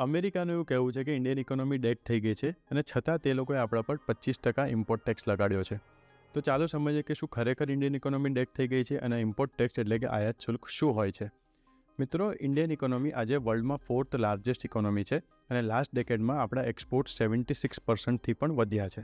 અમેરિકાનું એવું કહેવું છે કે ઇન્ડિયન ઇકોનોમી ડેડ થઈ ગઈ છે અને છતાં તે લોકોએ આપણા પર 25% ઇમ્પોર્ટ ટેક્સ લગાડ્યો છે. તો ચાલો સમજીએ કે શું ખરેખર ઇન્ડિયન ઇકોનોમી ડેડ થઈ ગઈ છે અને ઇમ્પોર્ટ ટેક્સ એટલે કે આયાત શુલ્ક શું હોય છે. મિત્રો, ઇન્ડિયન ઇકોનોમી આજે વર્લ્ડમાં 4th લાર્જેસ્ટ ઇકોનોમી છે અને લાસ્ટ ડેકેડમાં આપણા એક્સપોર્ટ 76%થી પણ વધ્યા છે.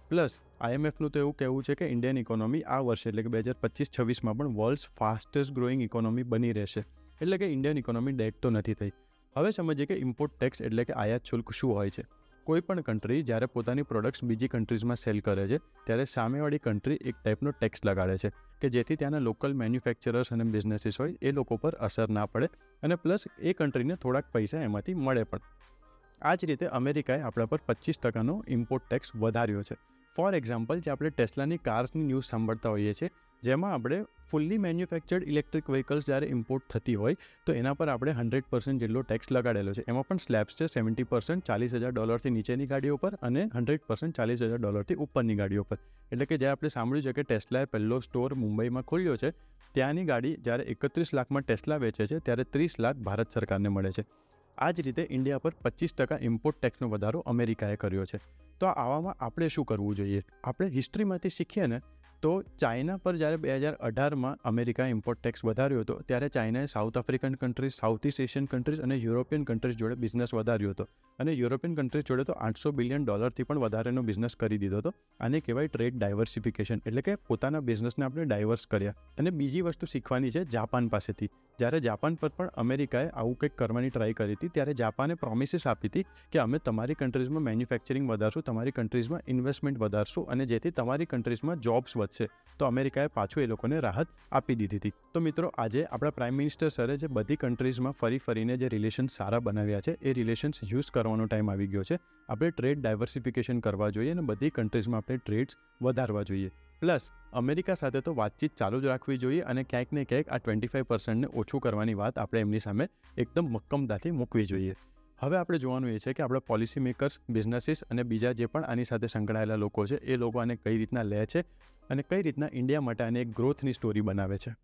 પ્લસ IMFનું તો એવું કહેવું છે કે ઇન્ડિયન ઇકોનોમી આ વર્ષે એટલે કે 2025-26માં પણ વર્લ્ડ્સ ફાસ્ટેસ્ટ ગ્રોઈંગ ઇકોનોમી બની રહેશે. એટલે કે ઇન્ડિયન ઇકોનોમી ડેડ તો નથી થઈ. હવે સમજીએ કે ઇમ્પોર્ટ ટેક્સ એટલે કે આયાત શુલ્ક શું હોય છે. કોઈ પણ કન્ટ્રી જ્યારે પોતાની પ્રોડક્ટ્સ બીજી કન્ટ્રીઝમાં સેલ કરે છે ત્યારે સામેવાળી કન્ટ્રી એક ટાઈપનો ટેક્સ લગાડે છે કે જેથી ત્યાંના લોકલ મેન્યુફેક્ચરર્સ અને બિઝનેસીસ હોય એ લોકો પર અસર ના પડે અને પ્લસ એ કન્ટ્રીને થોડાક પૈસા એમાંથી મળે પણ. આ જ રીતે અમેરિકાએ આપણા પર 25%નો ઇમ્પોર્ટ ટેક્સ વધાર્યો છે. ફોર એક્ઝામ્પલ, જે આપણે ટેસ્લાની કાર્સની ન્યૂઝ સાંભળતા હોઈએ છીએ, જેમાં આપણે ફુલ્લી મેન્યુફેક્ચર્ડ ઇલેક્ટ્રિક વ્હીકલ્સ જ્યારે ઇમ્પોર્ટ થતી હોય તો એના પર આપણે 100% જેટલો ટેક્સ લગાડેલો છે. એમાં પણ સ્લેબ્સ છે 70% $40,000 નીચેની ગાડીઓ પર અને 100% $40,000 ઉપરની ગાડીઓ પર. એટલે કે જે આપણે સાંભળ્યું છે કે ટેસ્લાએ પહેલો સ્ટોર મુંબઈમાં ખોલ્યો છે, ત્યાંની ગાડી જ્યારે 31 લાખમાં ટેસ્લા વેચે છે ત્યારે 30 લાખ ભારત સરકારને મળે છે. આ જ રીતે ઇન્ડિયા પર 25% ઇમ્પોર્ટ ટેક્સનો વધારો અમેરિકાએ કર્યો છે. તો આવામાં આપણે શું કરવું જોઈએ? આપણે હિસ્ટ્રીમાંથી શીખીએ ને તો ચાઇના પર જ્યારે 2018માં અમેરિકાએ ઇમ્પોર્ટ ટેક્સ વધાર્યો હતો ત્યારે ચાઇનાએ south African countries, south east Asian countries અને યુરોપિયન કન્ટ્રીઝ જોડે બિઝનેસ વધાર્યો હતો. અને યુરોપિયન કન્ટ્રીઝ જોડે તો $800 બિલિયન પણ વધારેનો બિઝનેસ કરી દીધો હતો. આને કહેવાય ટ્રેડ ડાયવર્સિફિકેશન, એટલે કે પોતાના બિઝનેસને આપણે ડાયવર્સ કર્યા. અને બીજી વસ્તુ શીખવાની છે જાપાન પાસેથી. જ્યારે જાપાન પર પણ અમેરિકાએ આવું કંઈક કરવાની ટ્રાય કરી હતી ત્યારે જાપાને પ્રોમિસીસ આપી હતી કે અમે તમારી કન્ટ્રીઝમાં મેન્યુફેક્ચરિંગ વધારશું, તમારી કન્ટ્રીઝમાં ઇન્વેસ્ટમેન્ટ વધારશું અને જેથી તમારી કન્ટ્રીઝમાં જોબ્સ વધશે. તો અમેરિકાએ પાછું એ લોકોને રાહત આપી દીધી હતી. તો મિત્રો, આજે આપણા પ્રાઇમ મિનિસ્ટર સરે જે બધી કન્ટ્રીઝમાં ફરીને જે રિલેશન્સ સારા બનાવ્યા છે એ રિલેશન્સ યુઝ કરવાનો ટાઈમ આવી ગયો છે. આપણે ટ્રેડ ડાયવર્સિફિકેશન કરવા જોઈએ અને બધી કન્ટ્રીઝમાં આપણે ટ્રેડ્સ વધારવા જોઈએ. પ્લસ અમેરિકા સાથે તો વાતચીત ચાલુ જ રાખવી જોઈએ અને ક્યાંક ને ક્યાંક આ 25%ને ઓછું કરવાની વાત આપણે એમની સામે એકદમ મક્કમતાથી મૂકવી જોઈએ. હવે આપણે જોવાનું એ છે કે આપણા પોલિસી મેકર્સ, બિઝનેસીસ અને બીજા જે પણ આની સાથે સંકળાયેલા લોકો છે એ લોકો આને કઈ રીતના લે છે અને કઈ રીતના ઇન્ડિયા માટે આને એક ગ્રોથની સ્ટોરી બનાવે છે.